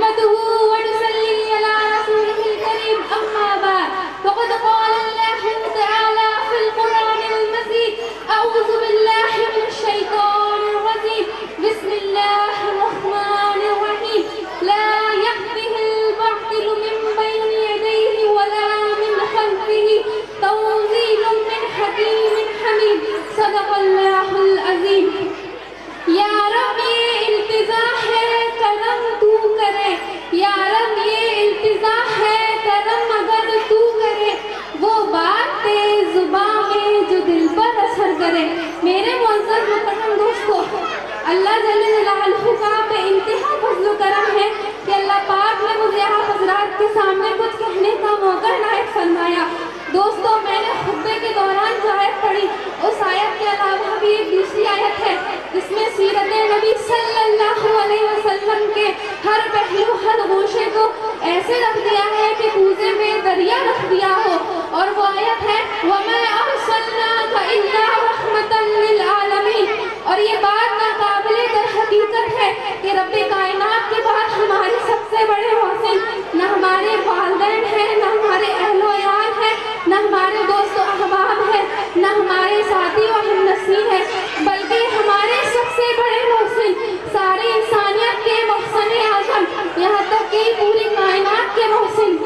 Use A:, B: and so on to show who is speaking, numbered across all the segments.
A: نحمده ونصلي على رسوله الكريم أما بعد فقد قال الله تعالى في القرآن المجيد أعوذ بالله من الشيطان الرجيم بسم الله الرحمن الرحيم لا يأته الباطل من بين يديه ولا من خلفه تنزيل من حكيم حميد صدق الله العظيم. یا رب یہ التجا ہے کرم تو کرے، یا رب یہ التجا ہے کرم اگر تو کرے، وہ بات تیز زباں میں جو دل پر اثر کرے. میرے معزز محترم دوستو، اللہ جل جلالہ کا بے انتہا فضل و کرم ہے کہ اللہ پاک نے مجھے آپ حضرات کے سامنے کچھ کہنے کا موقع عنایت فرمایا. دوستو، میں نے خطبے کے دوران جو آیت پڑھی اس آیت کے علاوہ بھی ایک دوسری آیت ہے جس میں سیرت نبی صلی اللہ علیہ وسلم کے ہر پہلو ہر گوشے کو ایسے رکھ دیا ہے کہ کوزے میں دریا رکھ دیا ہو. اور وہ آیت ہے وَمَا أَرْسَلْنَاكَ إِلَّا رَحْمَةً لِّلْعَالَمِينَ. اور یہ بات ناقابل در حقیقت ہے کہ رب کائنات کے بعد ہمارے سب سے بڑے محسن نہ ہمارے والدین ہیں، نہ ہمارے اہل و عیال ہیں، نہ ہمارے دوست و احباب ہیں، نہ ہمارے ساتھی و ہمنشین ہیں، بلکہ ہمارے سب سے بڑے محسن ساری انسانیت کے محسن اعظم، یہاں تک کہ پوری کائنات کے محسن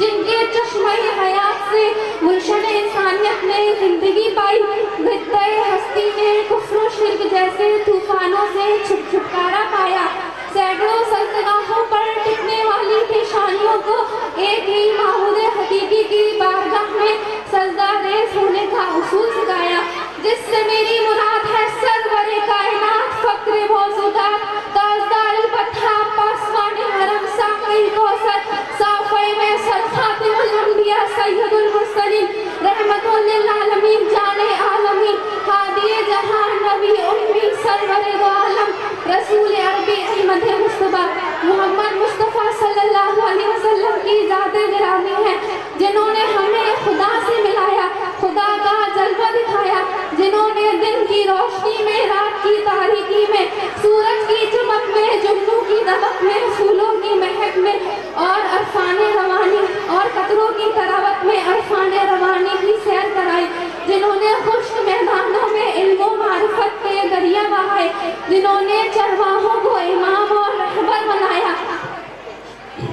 A: جن کے چشمہ حیات سے گلشن انسانیت نے زندگی پائی، خطۂ ہستی نے کفر و شرک جیسے طوفانوں سے چھٹکارا پایا، سینکڑوں سلطنتوں پر ٹکنے والی پیشانیوں کو ایک ہی معبود حقیقی کی بارگاہ میں سجدہ ریز ہونے کا اصول سکھایا، جس سے میری مراد ہے سرور کائنات، فقر موجودات، تاجدار البتہ، پاسبان حرم، ساقی کوثر، صافی میں سر، خاتم الانبیاء، سید المرسلین، رحمت للعالمین، جان عالمین، ہادی جہان، نبی امی، سرور دو عالم، رسول عربی احمد مصطفیٰ محمد مصطفیٰ صلی اللہ علیہ وسلم کی ذات گرامی ہے، جنہوں نے ہمیں خدا سے ملایا، خدا کا جلوہ دکھایا، جنہوں نے دن کی روشنی میں، رات کی تاریکی میں، سورج کی چمک میں، جنوں کی دمک میں، پھولوں کی مہک میں اور عرفان روانی اور قطروں کی تراوت میں عرفان روانی کی سیر کرائی، جنہوں نے خشک میدانوں میں علم و معرفت کے دریا بہائے، جنہوں نے چرواہوں کو امام اور رہبر بنایا،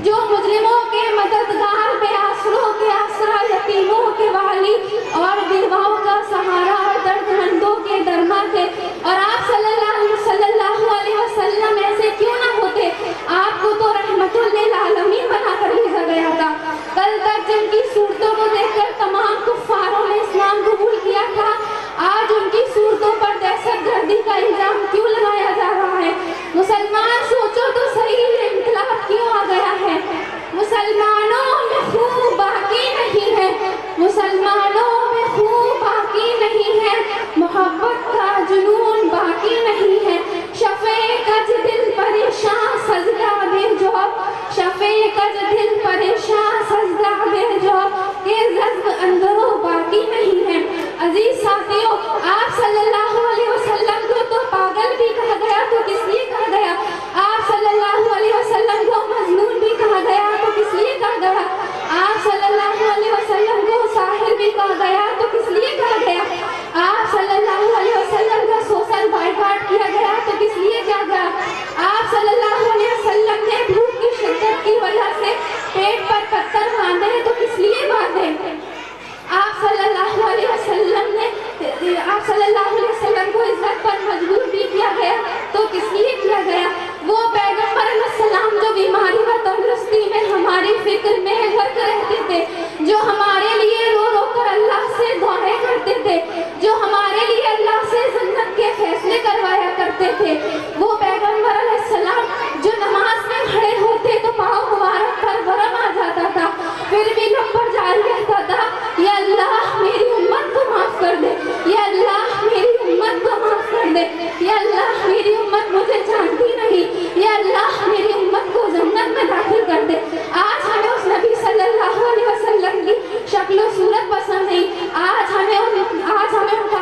A: جو مجرموں کے مددگار، بے آسروں کے آسرا، یتیموں کے والی اور بیواؤں کا سہارا اور درد مندوں کے درما تھے. اور آپ صلی اللہ علیہ وسلم ایسے کیوں نہ ہوتے؟ آپ کو تو رحمت للعالمین بنا کر بھیجا گیا تھا. کل تک جن کی صورتوں کو دیکھ کر تمام کفاروں نے اسلام قبول کیا تھا، آج ان کی صورتوں پر دہشت گردی کا الزام کیوں لگایا جا رہا ہے؟ مسلمان سوچو تو صحیح، انقلاب کیوں آ گیا ہے؟ مسلمانوں میں خون باقی نہیں ہے، مسلمانوں میں خون باقی نہیں ہے، محبت کا جنون باقی نہیں ہے. شفیع کج دل پریشان سجدہ دے جو، شفیع کج دل پریشان سجدہ دے جو، کہ جذب اندروں باقی نہیں ہے. عزیز ساتھیوں، آپ صلی اللہ علیہ وسلم کو تو پاگل بھی کہا گیا تو کس لیے کہا گیا؟ آپ صلی اللہ علیہ وسلم کو مجنون بھی کہا گیا تو کس لیے کہا گیا؟ آپ صلی اللہ علیہ وسلم کو ساحر بھی کہا گیا تو کس لیے کہا گیا؟ آپ صلی اللہ علیہ وسلم کا سوشل بائیکاٹ کیا گیا تو کس لیے کیا گیا؟ آپ صلی اللہ علیہ وسلم نے بھوک کی شدت کی وجہ سے پیٹ پر پتھر باندھے تو کس لیے باندھے؟ آپ صلی اللہ علیہ وسلم کو عزت پر مجبور بھی کیا گیا تو کس لیے کیا گیا؟ وہ پیغمبر علیہ السلام جو بیماری و تندرستی میں ہماری فکر میں غرق رہتے تھے، جو ہمارے لیے رو رو کر اللہ سے دعائیں کرتے تھے، جو ہمارے لیے اللہ سے جنت کے فیصلے کروایا کرتے تھے، وہ پیغمبر علیہ السلام جو نماز میں کھڑے ہوتے تو پاؤں مبارک پر ورم آ جاتا تھا، پھر بھی لب پر جاری رہتا تھا، یا اللہ میری امت کو معاف کر دے، یا اللہ میری امت کو معاف کر دے، یا اللہ میری امت مجھے جانتی نہیں، یا اللہ میری امت کو جنت میں داخل کر دے. آج ہمیں اس نبی صلی اللہ علیہ وسلم کی شکل و صورت پسند نہیں، آج ہمیں ان کا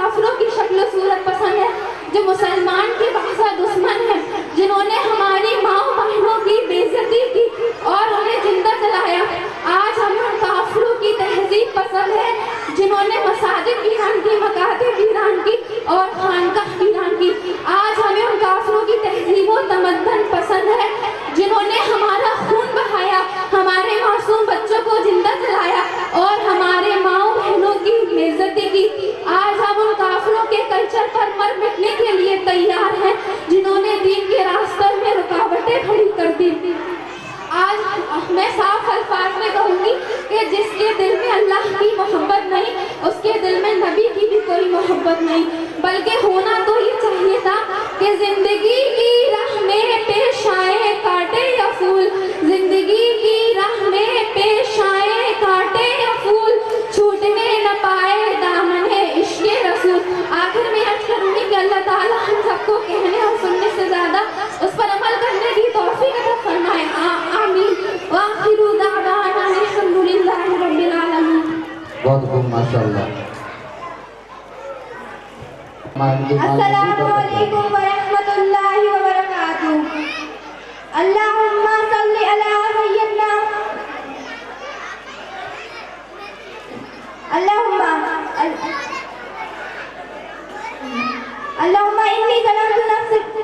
A: کے دل میں اللہ کی محبت نہیں، اس کے دل میں نبی کی بھی کوئی محبت نہیں، بلکہ ہونا تو یہ چاہیے تھا کہ زندگی کی راہ میں پیش آئے کاٹے یا پھول، زندگی کی راہ میں پیش آئے کاٹے یا پھول، چھوٹنے نہ پائے دامن عشق رسول۔ آخر میں عرض کروں گی کہ اللہ تعالیٰ ہم سب کو کہنے اور سننے سے زیادہ اس پر عمل کرنے کی توفیق عطا فرمائے، آمین۔ وآخر دعوانا الحمد للہ رب العالمین۔
B: بہت خوب، ماشاءاللہ۔
C: السلام علیکم ورحمۃ اللہ وبرکاتہ۔ اللہم صلی علی سیدنا اللہم انی ظلمت نفسی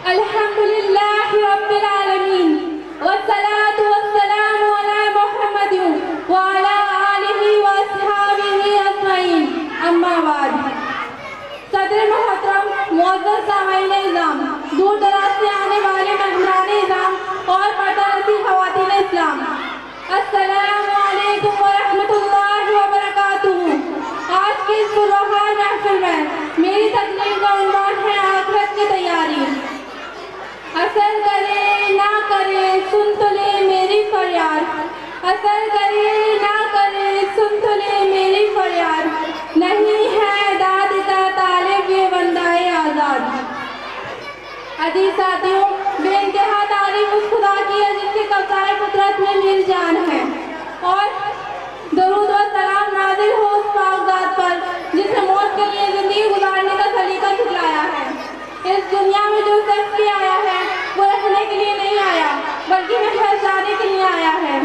A: الحمدللہ رب العالمین، والصلاة والسلام علی محمد وعلی آلہ واصحابہ اجمعین، اما بعد۔ صدر محترم، معزز سامعین اعظام، دور دراز سے آنے والے مہمان اعظام اور پردہ نشین خواتین اسلام، السلام علیکم ورحمۃ اللہ وبرکاتہ۔ آج کی اس پرروحان محفل میں میری تقریر کا عنوان ہے آخرت کی تیاری۔ اثر کرے نہ کرے سن تو لے میری فریاد، اثر کرے نہ کرے سن تو لے میری فریاد، نہیں ہے داد کا طالب یہ بندہ آزاد۔ عزیز ساتھیوں، بے انتہا تعریف اس خدا کی ہے جس کے قبضۂ قدرت میں میری جان ہے، اور درود و سلام نازل ہو اس پاک ذات پر جس نے موت کے لیے زندگی گزارنے کا سلیقہ سکھلایا ہے۔ اس دنیا میں جو شخص بھی آیا ہے وہ رہنے کے لیے نہیں آیا بلکہ محض جانے کے لیے آیا ہے۔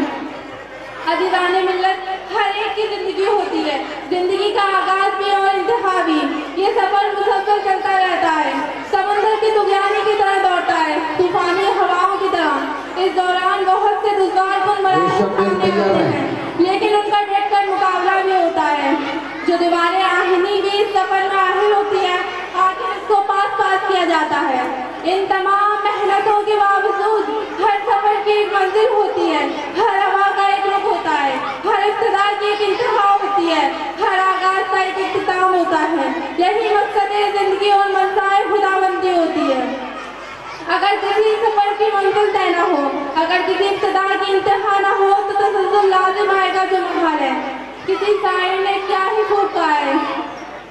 A: عزیزان ملت، ہر ایک کی زندگی ہوتی ہے، زندگی کا آغاز بھی اور انتہا بھی، یہ سفر مسلسل چلتا رہتا ہے، سمندر کی طغیانی کی طرح دوڑتا ہے، طوفانی ہواؤں کی طرح۔ اس دوران بہت سے دشوار کن مراحل سامنے آتے ہیں، لیکن ان کا ڈٹ کر مقابلہ بھی ہوتا ہے۔ جو دیواریں آہنی بھی اس سفر میں آہل ہوتی ہے، آخر اس کو پاس کیا جاتا ہے۔ ان تمام محنتوں کے باوجود ہر سفر کی ایک منزل ہوتی ہے، ہر ہوا کا ایک رخ ہوتا ہے، ہر ابتدا کی ایک انتہا ہوتی ہے، ہر آغاز کا ایک اختتام ہوتا ہے۔ یہی مقصد زندگی اور منشائے خداوندی ہوتی ہے۔ اگر کسی سفر کی منزل طے نہ ہو، اگر کسی ابتدا کی انتہا نہ ہو تو تسلسل لازم آئے گا جو محال ہے۔ کسی شاعر نے کیا ہی خوب کہا ہے،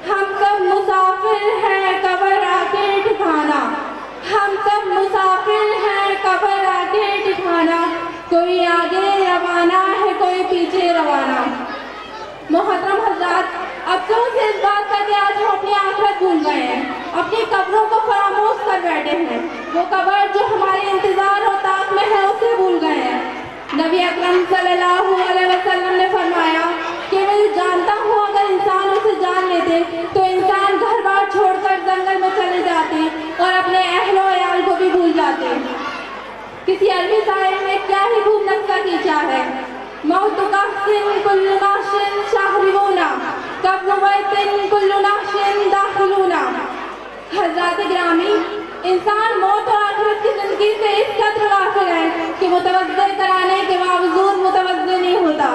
A: ہم سب مسافر ہیں قبر آ کے ٹھکانا، ہم سب مسافر ہیں قبر آ کے ٹھکانا، کوئی آگے روانہ ہے کوئی پیچھے روانہ۔ محترم حضرات، افسوس ہے اس بات کا کہ آج ہم اپنی آخرت بھول گئے ہیں، اپنی قبروں کو فراموش کر بیٹھے ہیں، وہ قبر جو ہمارے انتظار اور طاق میں ہے اسے بھول گئے ہیں۔ نبی اکرم صلی اللہ علیہ وسلم نے فرمایا کہ میں جانتا ہوں اگر انسان اسے جان لیتے تو انسان گھر بار چھوڑ کر جنگل میں چلے جاتے اور اپنے اہل و عیال کو بھی بھول جاتے۔ کسی عربی شاعر نے کیا ہی خوب نقشہ کھینچا ہے، موت کافٍ کل ناش شاہرون قبل بیت کل ناش داخلون۔ حضرات گرامی، انسان موت اور آخرت کی زندگی سے اس قدر غافل ہے کہ متوجہ کرانے کے باوجود متوجہ نہیں ہوتا۔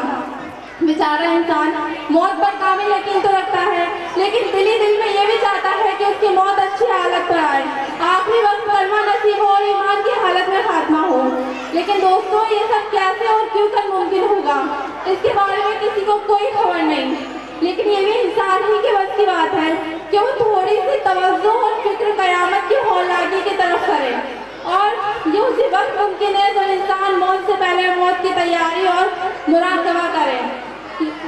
A: بیچارہ انسان موت پر کامل یقین تو رکھتا ہے لیکن دل ہی دل میں یہ بھی چاہتا ہے کہ اس کی موت اچھی حالت پر آئے، آخری وقت کلمہ نصیب ہو اور ایمان کی حالت میں خاتمہ ہو۔ لیکن دوستوں، یہ سب کیسے اور کیوں کر ممکن ہوگا اس کے بارے میں کسی کو کوئی خبر نہیں، لیکن یہ بھی انسان ہی کے بس کی بات ہے کہ وہ تھوڑی سی توجہ اور فکر قیامت کی ہولناکی کی طرف کرے، اور یہ اسی وقت ممکن ہے جب انسان موت سے پہلے موت کی تیاری اور مراقبہ کرے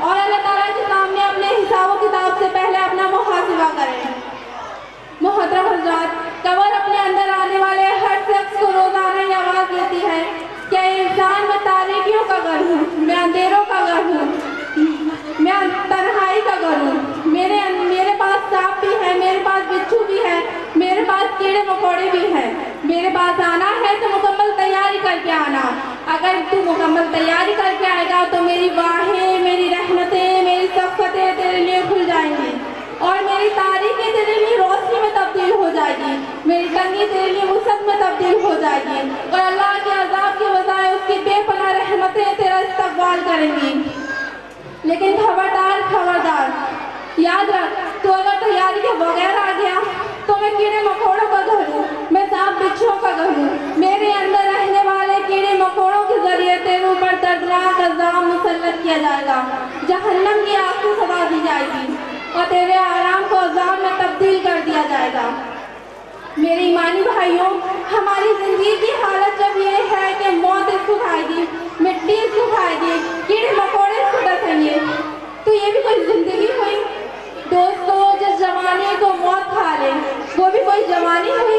A: اور اللہ تعالیٰ کے سامنے اپنے حساب و کتاب سے پہلے اپنا محاسبہ کرے۔ محترم حضرات، قبر اپنے اندر آنے والے ہر شخص کو روزانہ یہ آواز دیتی ہے کہ انسان میں تاریکیوں کا گھر ہوں، میں اندھیروں کا گھر ہوں، میں تنہائی کا گھر ہوں، میرے پاس سانپ بھی ہے، میرے پاس بچھو بھی ہے، میرے پاس کیڑے مکوڑے بھی ہیں، میرے پاس آنا ہے تو مکمل تیاری کر کے آنا۔ اگر تو مکمل تیاری کر کے آئے گا تو میری باہیں، میری رحمتیں، میری شفقتیں تیرے لیے کھل جائیں گی اور میری تاریخیں تیرے لیے روشنی میں تبدیل ہو جائیں گی۔ جائے گی، میری ٹنگی تیرے لیے وسعت میں تبدیل ہو جائے گی، اور اللہ کے عذاب کے بجائے اس کی بے پناہ رحمتیں تیرا استقبال کریں گی۔ لیکن خبردار یاد رکھ، تو اگر تیاری کے بغیر آ گیا تو میں کیڑے مکوڑوں کا گھر ہوں، میں سانپ بچھوؤں کا گھر ہوں، میرے اندر رہنے والے کیڑے مکوڑوں کے ذریعے تیرے اوپر دردناک عذاب مسلط کیا جائے گا، جہنم کی آگ سے سزا دی جائے گی اور تیرے آرام کو عذاب میں تبدیل کر دیا جائے گا۔ میرے ایمانی بھائیوں، ہماری زندگی کی حالت جب یہ ہے کہ موت اس کو کھائے گی، مٹی اس کو کھائے گی، کیڑے مکوڑے اس کو ڈسیں گے، تو یہ بھی کوئی زندگی ہوئی؟ دوستو، جس جوانی کو موت کھا لے وہ بھی کوئی جوانی ہوئی؟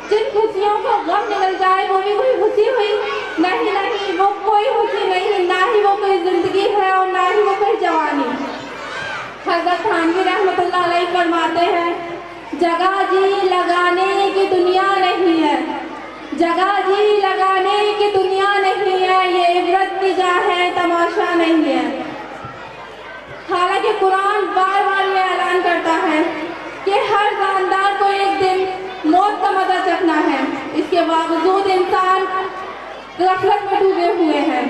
A: جن خوشیوں کو غم نکل جائے وہ بھی کوئی خوشی ہوئی؟ نہیں، وہ کوئی خوشی نہیں، نہ ہی وہ کوئی زندگی ہے اور نہ ہی وہ کوئی جوانی۔ حضرت تھانوی رحمۃ اللہ علیہ فرماتے ہیں، جگہ جی لگانے کی دنیا نہیں ہے، جگہ جی لگانے کی دنیا نہیں ہے، یہ عبرت کی جا ہے، تماشا نہیں ہے۔ حالانکہ قرآن بار بار یہ اعلان کرتا ہے کہ ہر جاندار کو ایک دن موت کا مزہ چکھنا ہے، اس کے باوجود انسان غفلت میں ڈوبے ہوئے ہیں۔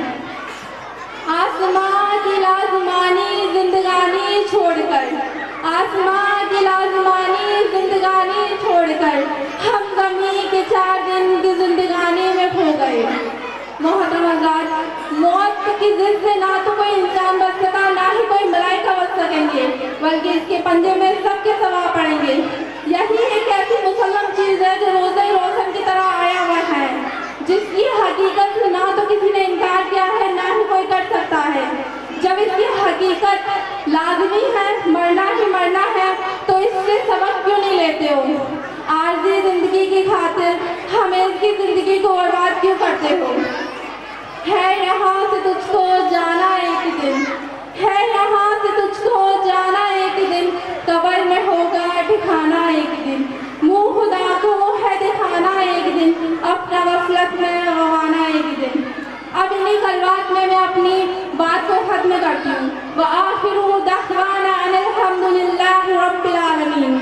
A: آسمان کی لازمانی زندگانی چھوڑ کر، آسمان کی لازمانی زندگانی چھوڑ کر ہم زمین کے 4 دن کی زندگانی میں کھو گئے۔ محترم حضرات، موت کی ضد سے نہ تو کوئی انسان بچ سکا، نہ ہی کوئی ملائکہ بچ سکیں گے، بلکہ اس کے پنجے میں سب کے ثواب پڑیں گے۔ یہی ایک ایسی مسلم چیز ہے جو روزہ روشن کی طرح آیا ہوا ہے، جس کی حقیقت سے نہ تو کسی نے انکار کیا ہے، نہ ہی کوئی کر سکتا ہے۔ جب اس کی حقیقت لازمی ہے، مرنا ہی مرنا ہے، تو اس سے سبق کیوں نہیں لیتے ہو؟ عارضی زندگی کی خاطر ہمیشہ کی زندگی کو برباد کیوں کرتے ہو؟ ہے یہاں سے تجھ کو جانا ایک دن، ہے یہاں سے تجھ کو جانا ایک دن، قبر میں ہوگا ٹھکانا ایک دن، منہ خدا کو ہے دکھانا ایک دن، اپنا غفلت میں گوانا ایک دن۔ اب انہی کلمات میں اپنی بات کو ختم کرتی ہوں۔ وآخر دعوانا ان الحمد للہ رب العالمین۔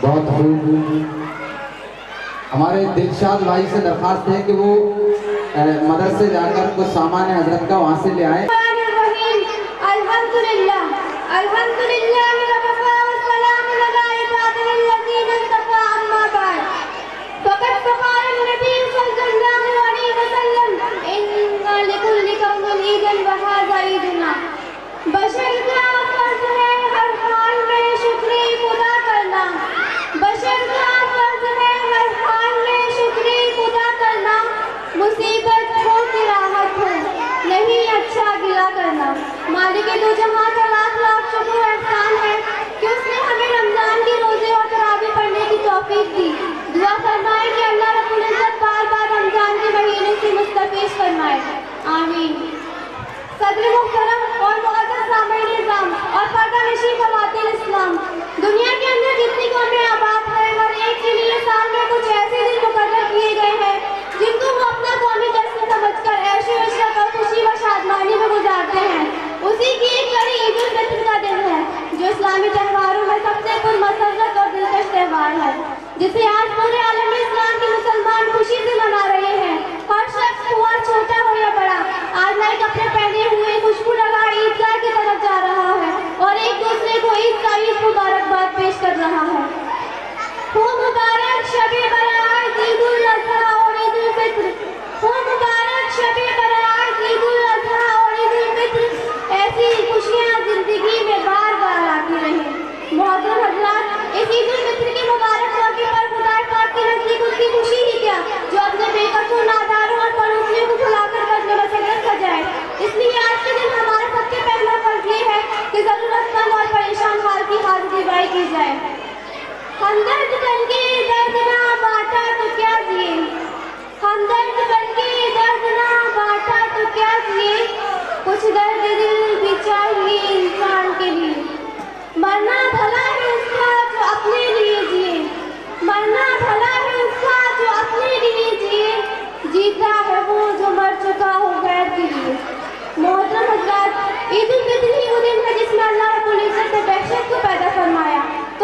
B: بہت خوب۔ ہمارے دلشاد بھائی سے درخواست ہے کہ وہ مدرسے جا کر کچھ سامان حضرت کا وہاں سے لے آئے۔
C: الحمدللہ الحمدللہ وکفی والسلام علی عبادہ الذین اصطفی، اما بعد، فقد قال النبی صلی اللہ علیہ وسلم، ان لکل قوم عیدا وہذا عیدنا۔ بشر کا فرض ہے ہر حال میں شکر خدا کرنا، بشر کا فرض ہے ہر حال میں شکر خدا کرنا، مصیبت ہو کہ راحت ہو نہیں اچھا گلا کرنا۔ مالک دو جہاں کا لاکھ لاکھ شکر و احسان ہے کہ اس نے ہمیں رمضان کے روزے اور تراویح پڑھنے کی توفیق دی۔ دعا فرمائے کہ اللہ رب العزت بار بار رمضان کے مہینے سے مستفیض فرمائے، آمین۔ صدر محترم اور معزز سامعین نظام اور پردہ نشین خواتین اسلام، دنیا کے اندر جتنی قومیں آباد ہیں، ہر ایک کے لیے سال میں کچھ ایسے دن مقرر کیے گئے ہیں جن کو وہ اپنا قومی جشن سمجھ کر عیش و عشرت اور خوشی و شادمانی میں گزارتے ہیں۔ اسی کی ایک کڑی عید الفطر کا دن ہے، جو اسلامی تہواروں میں سب سے پرمسرت اور دلکش تہوار ہے، جسے آج پورے عالم اسلام کے مسلمان خوشی سے منا رہے ہیں۔ ہر شخص ہوا چھوٹا ہو یا بڑا آج نئے کپڑے پہنے ہوئے خوشبو لگا عیدگاہ کی طرف جا رہا ہے اور ایک دوسرے کو عید کا عید مبارکباد پیش کر رہا ہے۔ خوب مبارک شب برات عید الاضحیٰ اور عید الفطر، خوب مبارک شب برات عید الاضحیٰ اور عید الفطر، ایسی خوشیاں زندگی میں بار بار آتی رہیں۔ محترم حضرات، اس عید الفطر کے مبارک موقع پر خدا پاک کے نزدیک اس کی خوشی ہی کیا جو اپنے بے قصور ناداروں اور پڑوسیوں کو بلا کر بجنے مسرت سجائے۔ اس لیے آج کے دن ہمارا سب سے پہلا فرض یہ ہے کہ ضرورت مند اور پریشان حال کی حاضری دعائی کی جائے۔ ہمدرد بن کے درد نہ بانٹا تو کیا دیے، ہمدرد بن کے درد نہ بانٹا تو کیا دیے، کچھ درد دل بھی چاہیے انسان کے لیے۔ مرنا بھلا ہے اس کا جو اپنے لیے جیے، مرنا بھلا ہے اس کا جو اپنے لیے جیے، جیتا ہے وہ جو مر چکا ہو غیر کے لیے۔ محترم حضرات، عید الفطر ہی وہ دن ہے جس میں اللہ رب العزت نے بہشت کو پیدا فرمایا، تو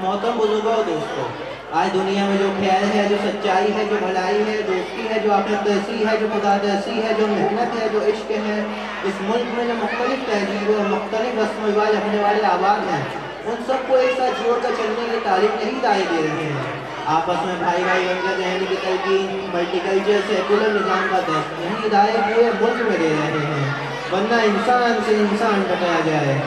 D: محترم بزرگوں اور دوستوں، آج دنیا میں جو خیر ہے، جو سچائی ہے، جو بھلائی ہے، دوستی ہے، جو آخرت درسی ہے، جو خدا درسی ہے، جو محنت ہے، جو عشق ہے، اس ملک میں جو مختلف تہذیبیں اور مختلف رسم و رواج رکھنے والے آباد ہیں، ان سب کو ایک ساتھ جوڑ کر چلنے کی تعلیم نہیں دائیں دے رہے ہیں۔ آپس میں بھائی بھائی بن کر رہنے کی تلقین، ملٹی کلچر سیکولر نظام کا درس نہیں ہدایت پورے ملک میں دے رہے ہیں، ورنہ انسان سے انسان ٹکرا جائے۔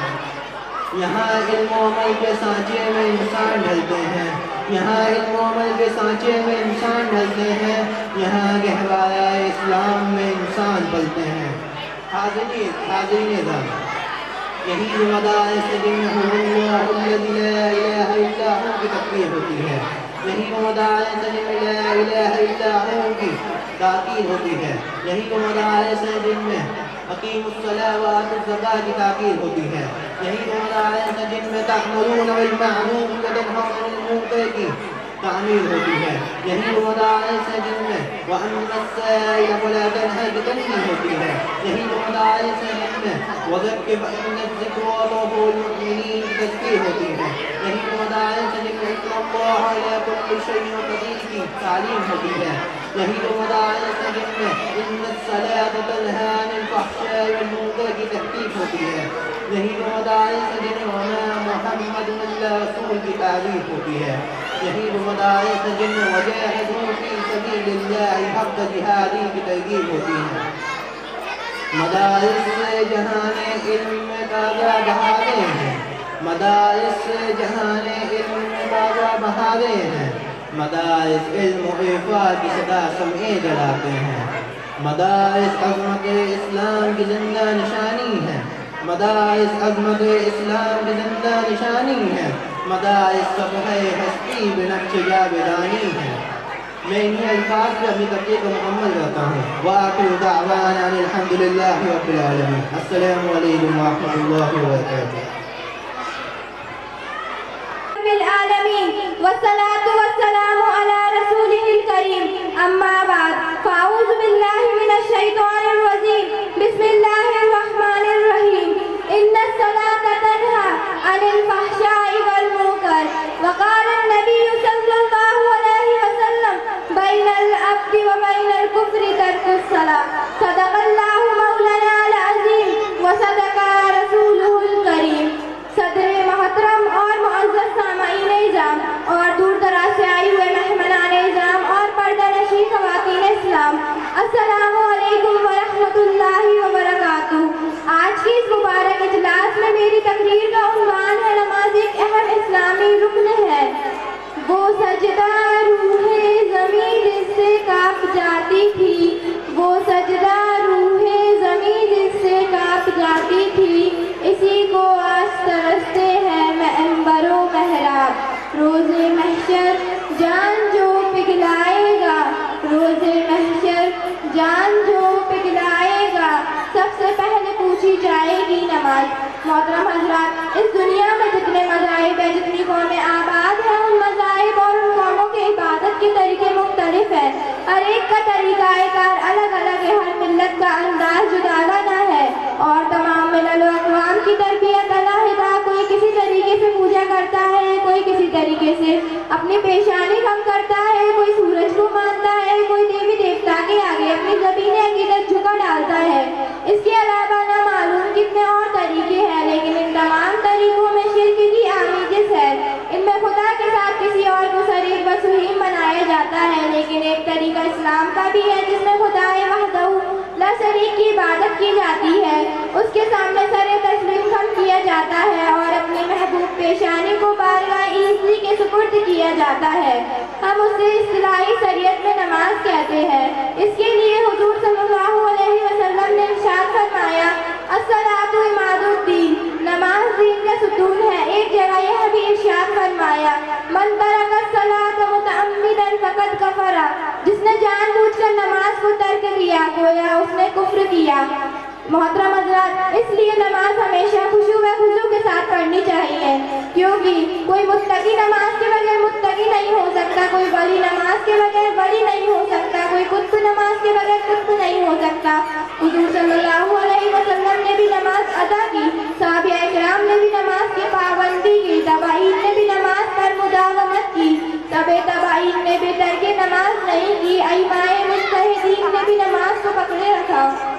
D: یہاں علم و عمل کے سانچے میں انسان ڈھلتے ہیں، یہاں علم و عمل کے سانچے میں انسان ڈھلتے ہیں، یہاں گہوارہ اسلام میں انسان پلتے ہیں۔ حاضرین اعزاز، یہی جو مدارس جن میں اللہ الذی لا الہ الا ہو کی تقریر ہوتی ہے، یہی وہ مدارس جن میں لا الہ الا ہو کی تاکید ہوتی ہے، یہی وہ مدارس جن میں اقیم الصلاۃ وآتوا الزکاۃ کی تاکید ہوتی ہے، یہی وہ مدارس جن میں تأمرون بالمعروف وتنہون عن المنکر کی تعمیر ہوتی ہے، یہی وہ مدارس ہیں جن میں وَأَمَّا السَّائِلَ فَلَا تَنْهَرْ کی تنقید ہوتی ہے، یہی وہ مدارس ہیں جن میں وَذَكِّرْ فَإِنَّ الذِّكْرَىٰ تَنفَعُ الْمُؤْمِنِينَ کی تذکیر ہوتی ہے، یہی وہ مدارس ہیں جن میں إِنَّ اللَّهَ عَلَىٰ كُلِّ شَيْءٍ قَدِيرٌ کی تعلیم ہوتی ہے، یہی وہ مدارس ہیں جن میں إِنَّ الصَّلَاةَ تَنْهَىٰ عَنِ الْفَحْشَاءِ وَالْمُنكَرِ کی تحقیق ہوتی ہے، یہی وہ مدارس ہیں جن میں وَمَا مُحَمَّدٌ إِلَّا رَسُولٌ کی تعریف ہوتی ہے، یہی وہ مدارس ہیں جن میں وَجَاهِدُوا فِي سَبِيلِ اللَّهِ حَقَّ جِهَادِهِ کی ترغیب ہوتی ہے۔ مدارس سے جہان علم میں تازہ بہاریں ہیں، مدارس سے جہان علم میں تازہ بہاریں ہیں، مدارس علم و عرفات کی صدا سمعیں جلاتے ہیں، مدارس عظمت اسلام کی زندہ نشانی ہے، مدارس عظمت اسلام کی زندہ نشانی ہے، مدارس صفحہ ہستی بنقش جاودانی ہے۔ میں انہی الفاظ سے اپنی تقریر کو مکمل کرتا ہوں۔ وآخر دعوانا ان الحمد للہ رب العالمین۔ السلام علیکم ورحمۃ اللہ وبرکاتہ۔
C: والصلاة والسلام على رسوله الكريم أما بعد فأعوذ بالله من الشيطان الرجيم بسم الله الرحمن الرحيم إن الصلاة تنهى عن الفحشاء والمنكر وقال النبي صلى الله عليه وسلم بين العبد وبين الكفر ترك الصلاة صدق الله مولانا العظيم وصدق رسوله الكريم۔ صدر محترم اور معزز سامعین نظام اور دور دراز سے آئے ہوئے مہمانان نظام اور پردہ نشین خواتین اسلام، السلام علیکم ورحمۃ اللہ وبرکاتہ۔ آج کی اس مبارک اجلاس میں میری تقریر کا عنوان ہے نماز ایک اہم اسلامی رکن ہے۔ وہ سجدہ روح زمین جس سے کانپ جاتی تھی، وہ سجدہ روح زمین جس سے کانپ جاتی تھی، اسی کو آج ترستے ہیں منبر و محراب۔ روز محشر جان جو پگھلائے گا، روز محشر جان جو پگھلائے گا، سب سے پہلے پوچھی جائے گی نماز۔ محترم حضرات، اس دنیا میں جتنے مذاہب ہیں، جتنی قومیں آباد ہیں، ان مذاہب اور ان قوموں کے عبادت کے طریقے مختلف ہیں، ہر ایک کا طریقہ کار الگ الگ ہے، ہر ملت کا انداز جداگانہ ہے، اور تمام ملل و اقوام کی تربیت علیحدہ، کوئی کسی طریقے سے پوجا کرتا ہے، کوئی کسی طریقے سے اپنی پیشانی کم کرتا ہے، کوئی سورج کو مانتا ہے، کوئی دیوی دیوتا کے آگے اپنی زمین عقیدت جھکا ڈالتا ہے۔ اس کے علاوہ نہ معلوم کتنے اور طریقے ہیں، لیکن ان تمام طریقوں میں شرک کی آمیزش ہے۔ ان میں خدا کے ساتھ کسی اور کو شریک و سہیم بنایا جاتا ہے، لیکن ایک طریقہ اسلام کا بھی ہے جس میں خدا وحدہ لا شریک کی عبادت کی جاتی ہے، اس کے سامنے سر تسلیم خم کیا جاتا ہے اور اپنی محبوب پیشانی کو بارگاہ عیسی کے سپرد کیا جاتا ہے۔ ہم اسے اصطلاحی شریعت میں نماز کہتے ہیں۔ اس کے لیے حضور صلی اللہ علیہ وسلم نے ارشاد فرمایا الصلاۃ عماد الدین، نماز دین کا ستون ہے۔ ایک جگہ یہ بھی ارشاد فرمایا من ترک الصلاۃ متعمدا فقد کفر، جس نے جان بوجھ کر نماز کو ترک کیا گویا اس نے کفر کیا۔ محترم حضرات، اس لیے نماز ہمیشہ خشوع و خضوع کے ساتھ پڑھنی چاہیے، کیونکہ کوئی متقی نماز کے بغیر متقی نہیں ہو سکتا، کوئی ولی نماز کے بغیر ولی نہیں ہو سکتا، کوئی قطب نماز کے بغیر قطب نہیں ہو سکتا۔ حضور صلی اللہ علیہ وسلم نے بھی نماز ادا کی، صحابہ کرام نے بھی نماز کی پابندی کی، تابعین نے بھی نماز پر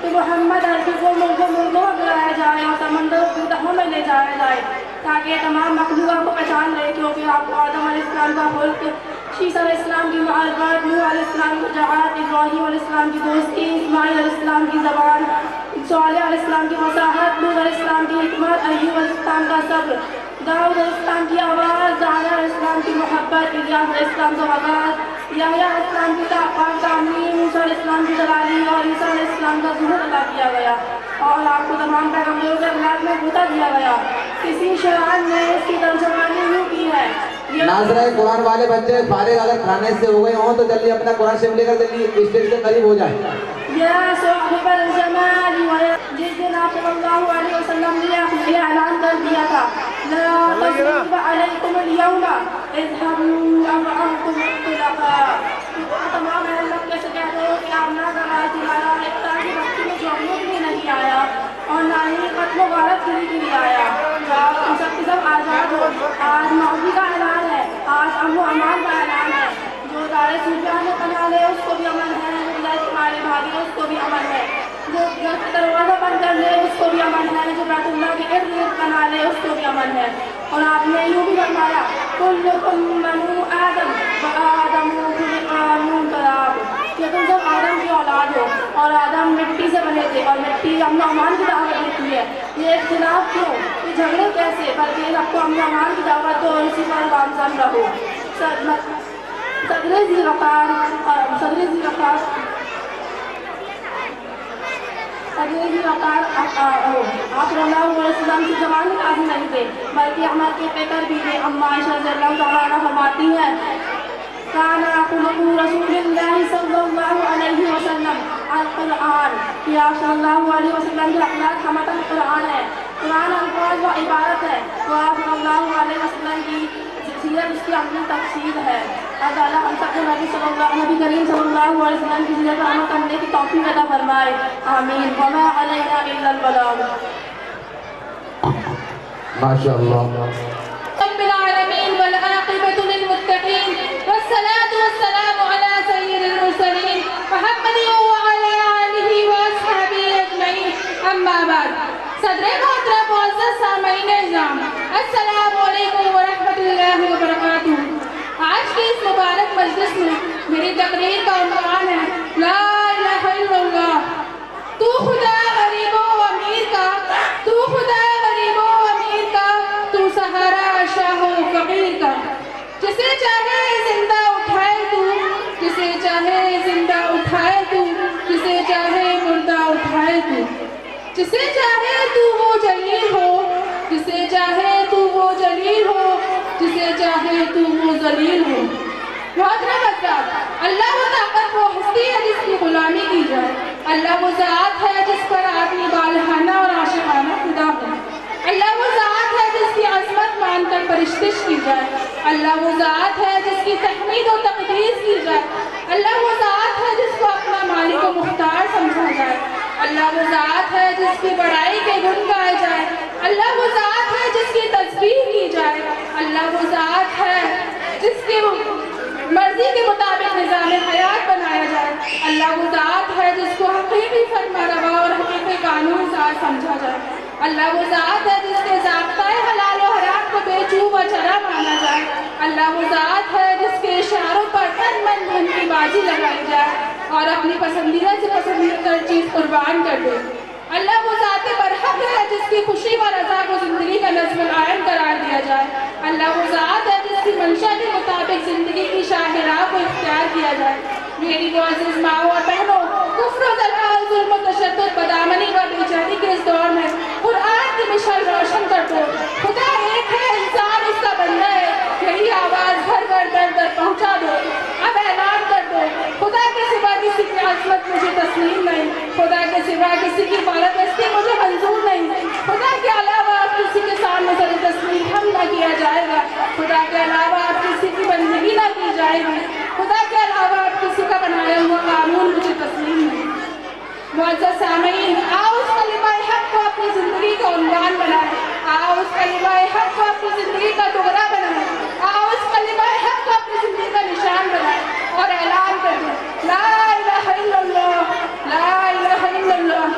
E: کہ محمد عربی کو مردوں میں گرایا جائے اور سمندر کو تہوں میں لے جایا جائے تاکہ تمام مخلوقات کو پہچان لے کیونکہ آپ آدم علیہ السلام کا خلق، عیسیٰ علیہ السلام کی معرفت، نوح علیہ السلام کی شجاعت، ابراہیم علیہ السلام کی دوستی، اسماعیل علیہ السلام کی زبان، صالح علیہ السلام کی فصاحت، لوط علیہ السلام کی حکمت، ایوب علیہ السلام کا صبر، داؤد علیہ السلام کی آواز، زہرا علیہ السلام کی محبت، الیاس علیہ السلام کا وقار، یحییٰ علیہ السلام کی تعمیم، موسیٰ علیہ السلام کی جلالی اور عیسیٰ علیہ السلام کا ظہور عطا کیا گیا اور آپ کو تمام پیغمبروں کے اخلاق میں غوطہ دیا گیا۔ کسی شاعر نے اس کی ترجمانی یوں کی ہے،
B: ناظرین قرآن والے بچے فارغ اگر کھانے سے ہو گئے ہوں تو جلدی اپنا قرآن شریف لے کر جلدی اسٹیج کے قریب ہو جائیں۔
E: یا صاحب الجمال، جس دن آپ صلی اللہ علیہ وسلم نے یہ اعلان کر دیا تھا لا تثریب علیکم اليوم اذهبوا انتم الطلقاء، تمام اہل مکہ سے کہہ دو کہ آپ نہ نماز دلایا، تاکہ وقت میں جمود بھی نہیں آیا اور نہ ہی قتل و غارت کے لیے آیا، آپ سب کے سب آزاد ہو۔ آج معافی کا اعلان ہے، آج امن و امان کا اعلان ہے، جو دار سوفیان میں پناہ لے اس کو بھی امن ہے، جو تمہارے بھاگے اس کو بھی امن ہے، جو دروازہ بند کر لے اس کو بھی امن ہے، جو بیت اللہ کے ارد گرد بنا لے اس کو بھی امن ہے۔ اور آپ نے یوں بھی فرمایا کلکم بنو آدم وآدم خلق من تراب، کہ تم سب آدم کی اولاد ہو اور آدم مٹی سے بنے تھے اور مٹی امن و امان کی دعوت دیتی ہے۔ یہ اختلاف کیوں، یہ جھگڑے کیسے، بلکہ سب کو امن و امان کی دعوت دو اور اسی پر گامزن رہو۔ صدر ذی وقار آپ صلی اللہ علیہ وسلم کی زبان قاضی نہیں تھے بلکہ عمل کے پیکر بھی تھے۔ اما عائشہ رضی اللہ تعالیٰ عنہ فرماتی ہیں کان خلق رسول اللہ صلی اللہ علیہ وسلم القرآن، کہ آپ صلی اللہ علیہ وسلم کے اخلاق کا متن قرآن ہے، قرآن الفاظ و عبارت ہے، تو آپ صلی اللہ علیہ وسلم کی سیرت اس کی عملی تفسیر ہے۔ اللہ تعالیٰ ہم سب کو نبی کریم صلی اللہ علیہ وسلم کی سیرت عمل کرنے کی توفیق عطا فرمائے، آمین۔ وما علینا الا البلاغ۔
B: ماشاء اللہ۔
A: رب العالمین والعاقبۃ للمتقین والصلاة والسلام علی سید المرسلین محمد وعلی آلہ واصحابہ اجمعین، اما بعد۔ صدر محترم معزز سامعین اعظام، السلام علیکم ورحمۃ اللہ وبرکاتہ۔ آج کی اس مبارک مجلس میں میری تقریر کا عنوان ہے لا الہ الا اللہ، تو خدا غریب و امیر کا، تو خدا غریب و امیر کا، تو سہارا شاہ و فقیر کا، جسے چاہے زندہ اٹھائے تو، جسے چاہے زندہ اٹھائے تو، جسے چاہے مردہ اٹھائے تو، جسے چاہے تو وہ جلیل ہو، جسے چاہے تو وہ جلیل ہو، جسے چاہے تو وہ ذلیل ہو۔ محترم حضرات، اللہ وہ طاقت وہ ہستی ہے جس کی غلامی کی جائے، اللہ وہ ذات ہے جس پر آدمی بالہانہ اور عاشقانہ فدا ہو، اللہ وہ ذات ہے جس کی عظمت مان کر پرستش کی جائے، اللہ وہ ذات ہے جس کی تحمید و تقدیس کی جائے، اللہ وہ ذات ہے جس کو اپنا مالک و مختار سمجھا جائے، اللہ وہ ذات ہے جس کی بڑائی کے گن گائے جائے، اللہ وہ ذات ہے جس کی تسبیح کی جائے، اللہ وہ ذات ہے جس کی مرضی کے مطابق نظام حیات بنایا جائے، اللہ وہ ذات ہے جس کو حقیقی فرما روا اور حقیقی قانون ساز سمجھا جائے، اللہ وہ ذات ہے جس کے ضابطۂ حلال و حرام کو بے چوب و چرا مانا جائے، اللہ وہ ذات ہے جس کے اشاروں پر تن من دھن کی بازی لگائی جائے اور اپنی پسندیدہ سے پسندیدہ چیز قربان کر دے، اللہ وہ ذات برحق ہے جس کی خوشی و رضا کو زندگی کا نظم العین قرار دیا جائے، اللہ وہ ذات ہے جس کی منشا کے مطابق زندگی کی شاہراہ کو اختیار کیا جائے۔ میری معزز ماؤں اور بہنوں، کفر و ضلال، ظلم و تشدد، بدامنی و بے چینی کے اس دور میں قرآن کی مشعل روشن کر دو، خدا ایک ہے، انسان اس کا بندہ ہے، یہی آواز گھر گھر در در پہنچا دو، اب اعلان کر دو خدا کے سوا کسی کی عظمت مجھے تسلیم نہیں، خدا کے سوا کسی کی بالادستی مجھے منظور نہیں، خدا کے علاوہ آپ کسی کے سامنے سر تسلیم ہم نہ کیا جائے گا، خدا کے علاوہ آپ کسی کی بندگی نہ کی جائے گی، خدا کے علاوہ آپ کسی کا بنایا ہوا قانون مجھے تسلیم نہیں۔ معزز سامعین، آؤ اس کلمہ حق کو اپنی زندگی کا عنوان بنائیں، آؤ اس کلمہ حق کو اپنی زندگی کا دوہرا بنائیں، آؤ اس کلمہ حق کو اپنی زندگی کا نشان بنائیں اور اعلان کر دیں لا الہ الا اللہ، لا الہ الا اللہ،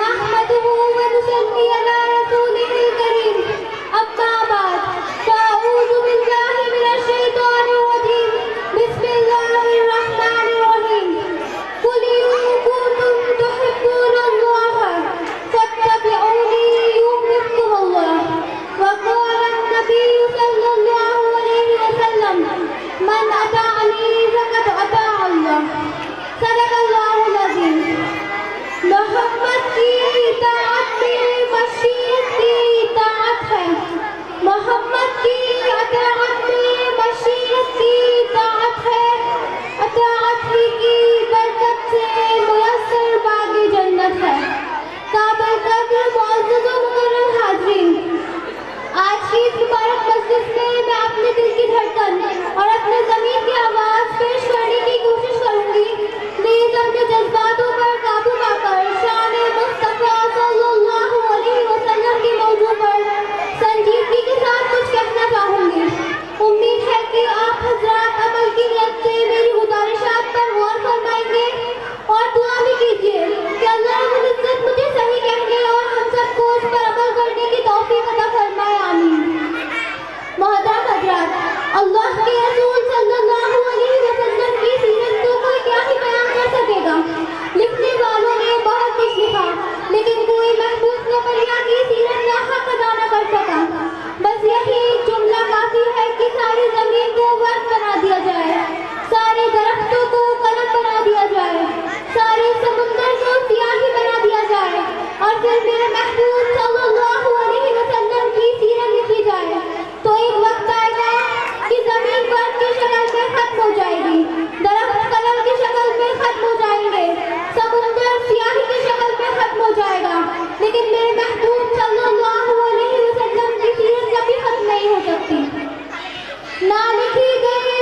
C: نحمده ونصلي على رسوله الكريم أما بعد فأعوذ بالله من الشيطان الرجيم بسم الله الرحمن الرحيم قل إن كنتم تحبون الله فاتبعوني يحببكم الله وقال النبي صلى الله عليه وسلم من أطاعني فقد أطاع الله صدق الله العظيم محمد کی اطاعت میں مشیت کی اطاعت ہے محمد کی اطاعت میں مشیت کی اطاعت ہے اطاعت ہی کی برکت سے میسر باغ جنت ہے قابل قدر معزز و مکرم حاضرین آج کی اس مبارک مجلس میں میں اپنے دل کی دھڑکن اور اپنے ضمیر کی آواز پیش کرنے کی کوشش کروں گی پلیز اپنے جذباتوں پر قابو پا کر شان مصطفیٰ صلی اللہ علیہ وسلم کے موضوع پر سنجیدگی کے ساتھ کچھ کہنا چاہوں گی امید ہے کہ آپ حضرات عمل کی نیت سے میری گزارشات پر غور فرمائیں گے اور دعا بھی کیجیے کہ اللہ رب العزت مجھے صحیح کہنے اور ہم سب کو اس پر عمل کرنے کی توفیق عطا فرمائے آمین محترم حضرات اللہ کے رسول صلی اللہ علیہ وسلم کی سیرت کو کوئی کیا ہی بیان کر سکے گا لکھنے والوں نے بہت کچھ لکھا لیکن کوئی محبوب نبیہ کی سیرت کا حق ادا نہ کر سکا بس یہی ایک جملہ کافی ہے کہ ساری زمین کو ورق بنا دیا جائے سارے درختوں کو قلم بنا دیا جائے سارے سمندر کو سیاہی بنا دیا جائے اور پھر میرے محبوب صلی اللہ علیہ وسلم کی سیرت لکھی جائے تو ایک وقت آئے گا کہ زمین ورق کی شکل میں ختم ہو جائے گی درخت قلم کی شکل میں ختم ہو جائیں گے سمندر سیاہی کی شکل میں ختم ہو جائے گا لیکن میرے محبوب صلی اللہ علیہ وسلم کی سیرت کبھی ختم نہیں ہو سکتی نہ لکھی گئی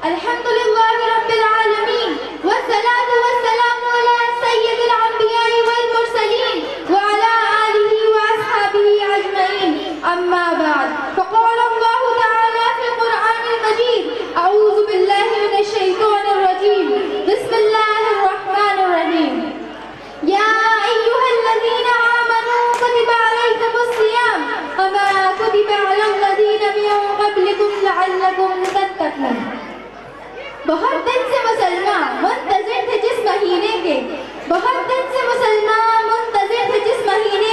A: الحمد للہ رب العالمین والصلاة والسلام علی سید الانبیاء والمرسلین وعلی آلہ واصحابہ اجمعین اما بعد فقال اللہ تعالی فی القرآن المجید اعوذ باللہ من الشیطان الرجیم بسم اللہ الرحمن الرحیم یا ایہا الذین آمنوا کتب علیکم الصیام کما کتب علی الذین من قبلکم لعلکم تتقون۔ بہت دن سے مسلمان منتظر تھے جس مہینے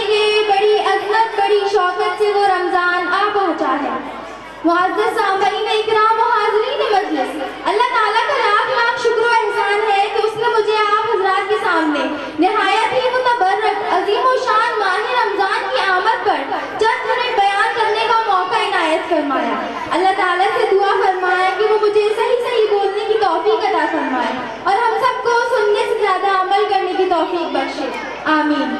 A: کے بڑی عظمت بڑی شوقت سے وہ رمضان آ پہنچا ہے۔ معزز سامعین اکرام و حاضرین مجلس، اللہ تعالیٰ کا لاکھ لاکھ شکر و احسان ہے کہ اس نے مجھے آپ حضرات کے سامنے نہایت ہی متبرک عظیم و شان ماہ رمضان کی آمد پر چند منٹ بیان کرنے کا موقع عنایت فرمایا۔ اللہ تعالیٰ سے دعا فرمایا کہ وہ مجھے صحیح بولنے کی توفیق عطا فرمائے اور ہم سب کو سننے سے زیادہ عمل کرنے کی توفیق بخشے، آمین۔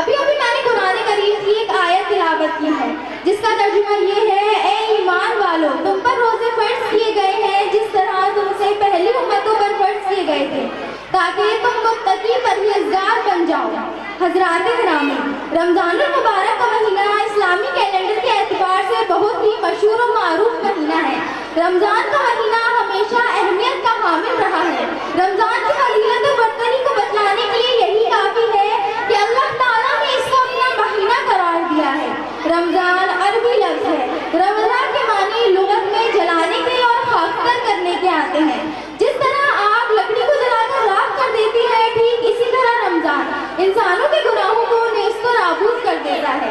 A: ابھی میں نے قرآن کریم کی ایک آیت تلاوت کی ہے جس کا ترجمہ یہ ہے، اے ایمان والو تم پر روزے فرض کیے گئے ہیں جس طرح تم سے پہلی امتوں پر فرض کیے گئے تھے تاکہ تم متقی پرہیزگار بن جاؤ۔ حضرات گرامی، رمضان المبارک کا مہینہ اسلامی کیلنڈر کے اعتبار سے بہت ہی مشہور و معروف مہینہ ہے۔ رمضان کا مہینہ ہمیشہ اہمیت کا حامل رہا ہے۔ رمضان کی فضیلت و برتری کو بتلانے کے لیے یہی کافی ہے کہ اللہ تعالیٰ نے اس کو اپنا مہینہ قرار دیا ہے۔ رمضان عربی لفظ ہے۔ رمضان کے معنی لغت میں جلانے کے اور خاکستر کرنے کے آتے ہیں۔ جس طرح آگ لکڑی کو جلا کر راکھ کر دیتی ہے، ٹھیک اسی طرح رمضان انسانوں کے گناہوں کو نیست و نابود کر دیتا ہے۔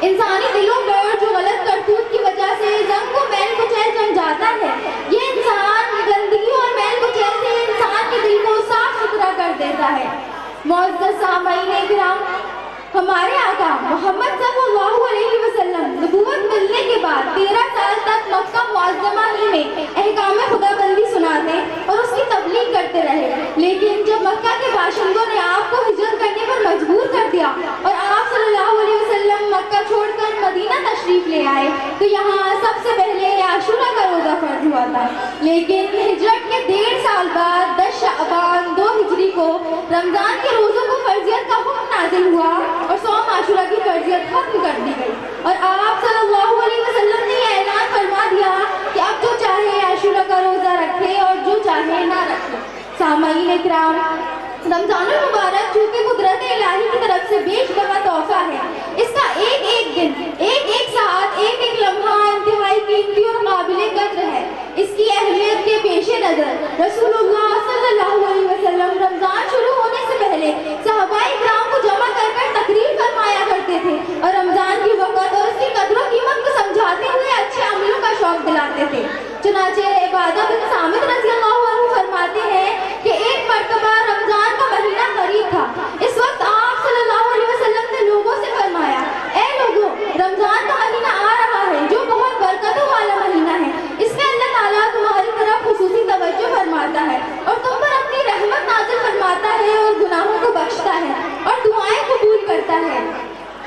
A: انسانی دلوں پر جو غلط کرتوت کی وجہ سے زنگ کو میل کچیل جم جاتا ہے، یہ انسان گندگی اور میل کچیل سے انسان کے دل کو صاف ستھرا کر دیتا ہے۔ معزز سامعین کرام، ہمارے آقا محمد صلی اللہ علیہ وسلم نبوت ملنے کے بعد 13 سال تک مکہ معظمہ ہی میں احکام خدا بندی سناتے اور اس کی تبلیغ کرتے رہے، لیکن جب مکہ کے باشندوں نے آپ کو ہجرت کرنے پر مجبور کر دیا اور آپ صلی اللہ علیہ وسلم مکہ چھوڑ کر مدینہ تشریف لے آئے تو یہاں سب سے پہلے عاشورہ کا روزہ فرض ہوا تھا، لیکن ہجرت کے 1.5 سال بعد 10 شعبان 2 ہجری کو رمضان کے روزوں کو فرضیت کا حکم نازل ہوا اور صوم عاشورہ کی فرضیت ختم کر دی گئی اور آپ صلی اللہ علیہ وسلم نے یہ اعلان فرما دیا کہ اب جو چاہے عاشورہ کا روزہ رکھے اور جو چاہے نہ رکھے۔ سامعین اکرام، رمضان المبارک چونکہ قدرت الہی کی طرف سے بیش بہا تحفہ ہے، اس کا ایک ایک دن، ایک ایک ساعت، ایک ایک لمحہ انتہائی قیمتی اور قابل قدر ہے۔ اس کی اہمیت کے پیش نظر رسول اللہ صلی اللہ علیہ وسلم رمضان شروع ہونے سے پہلے صحابہ اکرام کو جمع کر کر تقریر فرمایا کرتے تھے اور رمضان کی وقت اور اس کی قدر و قیمت کو سمجھاتے ہوئے اچھے عملوں کا شوق دلاتے تھے۔ چنانچہ عبادہ بن صامت رضی اللہ عنہ فرماتے ہیں کہ ایک مرتبہ رمضان کا مہینہ قریب تھا، اس وقت آپ صلی اللہ علیہ وسلم نے لوگوں سے فرمایا، اے لوگوں، رمضان کا مہینہ آ رہا ہے جو بہت برکتوں والا مہینہ ہے، اس میں اللہ تعالیٰ تمہاری طرف خصوصی توجہ فرماتا ہے اور تم پر اپنی رحمت نازل فرماتا ہے اور گناہوں کو بخشتا ہے اور دعائیں قبول کرتا ہے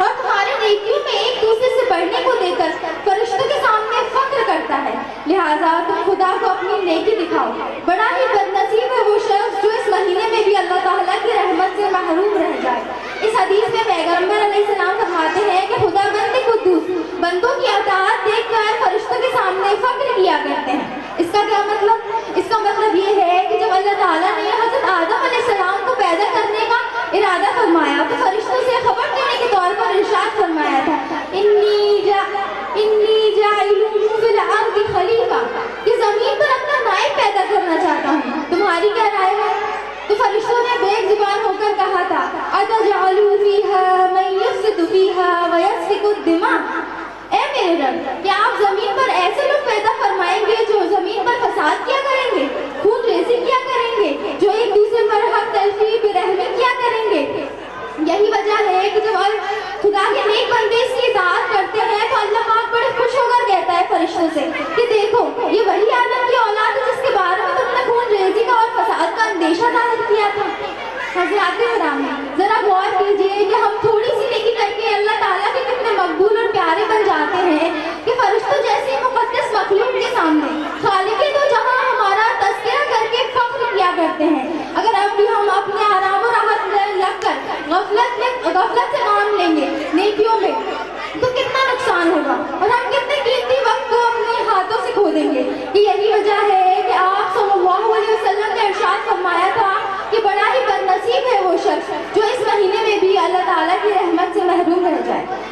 A: اور تمہارے نیکیوں میں ایک دوسرے سے بڑھنے کو دے کر فرشتوں کے سامنے فخر کرتا ہے، لہٰذا تم خدا کو اپنی نیکی دکھاؤ۔ بڑا ہی بدنصیب ہے وہ شخص جو اس مہینے میں بھی اللہ تعالیٰ کی رحمت سے محروم رہ جائے۔ اس حدیث میں پیغمبر علیہ السلام فرماتے ہیں کہ خدا بند قدوس بندوں کی اطاعت دیکھ کر فرشتوں کے سامنے فخر کیا کرتے ہیں۔ اس کا کیا مطلب؟ اس کا مطلب یہ ہے کہ جب اللہ تعالیٰ نے حضرت آدم علیہ السلام کو پیدا کرنے کا ارادہ فرمایا تو فرشتوں سے خبر دینے کے طور پر ارشاد فرمایا تھا، انی جاعل فی الارض خلیفہ، کہ زمین پر اپنا نائب پیدا کرنا چاہتا ہوں، تمہاری کیا رائے ہے؟ تو فرشتوں نے بے زبان ہو کر کہا تھا، اتجعل فیہا من یفسد فیہا ویسفک الدماء، اے میرے رب، کیا آپ زمین پر ایسے لوگ پیدا فرمائیں گے جو زمین پر فساد کیا کریں گے، خون ریزی کیا کریں گے، جو ایک دوسرے پر حق تلفی برحمی کیا کریں گے؟ یہی وجہ ہے کہ جب خدا کے نیک بندے اس کی اطاعت کرتے ہیں تو اللہ پاک بڑے خوش ہو کر کہتا ہے فرشتوں سے کہ دیکھو یہ وہی آدم کی اولاد ہے جس کے بارے میں تم نے خون ریزی کا اور فساد کا اندیشہ ظاہر کیا تھا۔ حضرات گرامی، ذرا غور کیجیے کہ ہم تھوڑی سی نیکی کر کے اللہ تعالیٰ کے کتنے مقبول اور پیارے بن جاتے ہیں کہ فرشتوں جیسی مقدس مخلوق کے سامنے خالق دو جہاں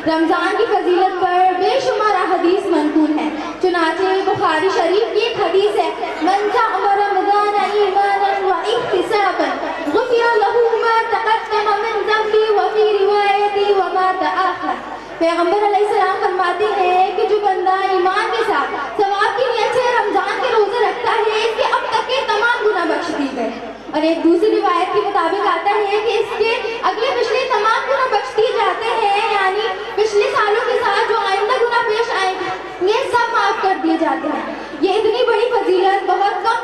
A: رمضان کی فضیلت پر بے شمار حدیث منقول ہیں، چنانچہ بخاری شریف کی ایک حدیث ہے، من صام رمضان ایمانا واحتسابا غفر له ما تقدم من ذنبه وفي روایت وما تأخر۔ پیغمبر علیہ السلام فرماتے ہیں کہ جو بندہ ایمان کے ساتھ ثواب کی نیت سے رمضان کے روزے رکھتا ہے، اس کے اب تک کے تمام گناہ بخش دیے گئے۔ اور ایک دوسری روایت کے مطابق آتا ہے کہ اس کے اگلے پچھلے تمام گناہ بخش دیے جاتے ہیں، یعنی پچھلے سالوں کے ساتھ جو آئندہ گناہ پیش آئیں گے یہ سب معاف کر دیے جاتے ہیں۔ یہ اتنی بڑی فضیلت بہت کم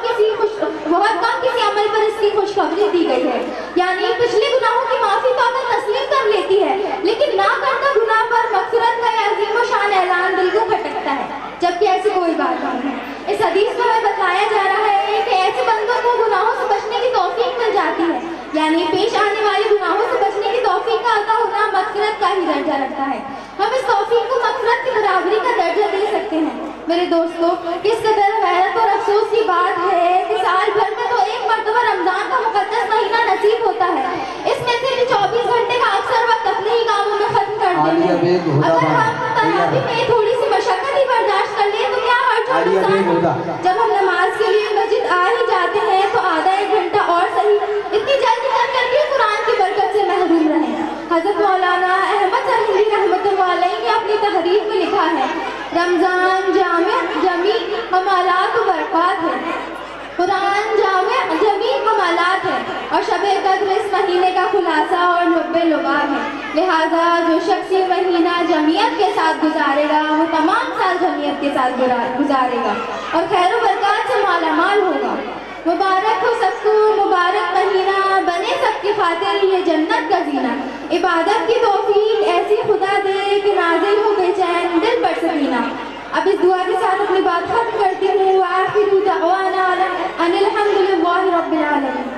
A: کسی عمل پر اس کی خوشخبری دی گئی ہے، یعنی پچھلے گناہوں کی معافی تو اگر تسلیم کر لیتی ہے، لیکن نہ کردہ گناہ پر مغفرت کا یہ عظیم و شان اعلان دل کو کھٹکتا ہے، جبکہ ایسی کوئی بات نہیں ہے۔ اس حدیث میں ہمیں بتایا جا رہا ہے کہ ایسے بندوں کو گناہوں سے بچنے کی توفیق مل جاتی ہے، یعنی پیش آنے والے گناہوں سے بچنے کی توفیق کا عطا ہونا مغفرت کا ہی درجہ رکھتا ہے۔ ہم اس توفیق کو مغفرت کی برابری کا درجہ دے سکتے ہیں۔ میرے دوستو، کس قدر حیرت اور افسوس کی بات ہے کہ سال بھر میں تو ایک مرتبہ رمضان کا مقدس مہینہ نصیب ہوتا ہے، اس میں سے بھی 24 گھنٹے کا اکثر وقت تفریحی کاموں میں ختم کر دیتے ہیں۔ اگر ہم تراویح میں تھوڑی سی مشقت ہی برداشت کر لیں تو کیا حرج ہے؟ جب ہم نماز کے لیے مسجد آ ہی جاتے ہیں تو آدھا ایک گھنٹہ اور صحیح اتنی جلدی کر کے قرآن کی برکت سے محروم رہیں۔ حضرت مولانا احمد سرہندی رحمۃ اللہ علیہ نے اپنی تحریر میں لکھا ہے، رمضان جامع جمیع کمالات و برکات ہے، قرآن جامع جمیع کمالات ہے، اور شب قدر اس مہینے کا خلاصہ اور لب لباب ہے، لہٰذا جو شخص یہ مہینہ جمعیت کے ساتھ گزارے گا وہ تمام سال جمعیت کے ساتھ گزارے گا اور خیر و برکات سے مالا مال ہوگا۔ مبارک ہو سب کو مبارک مہینہ، بنے سب کی خاطر یہ جنت کا زینہ، عبادت کی توفیق ایسی خدا دے کہ نازل ہو بے چین دل پر سکینہ۔ اب اس دعا کے ساتھ اپنی بات ختم کرتی ہوں، وآخر دعوانا ان الحمد للہ رب العالمین۔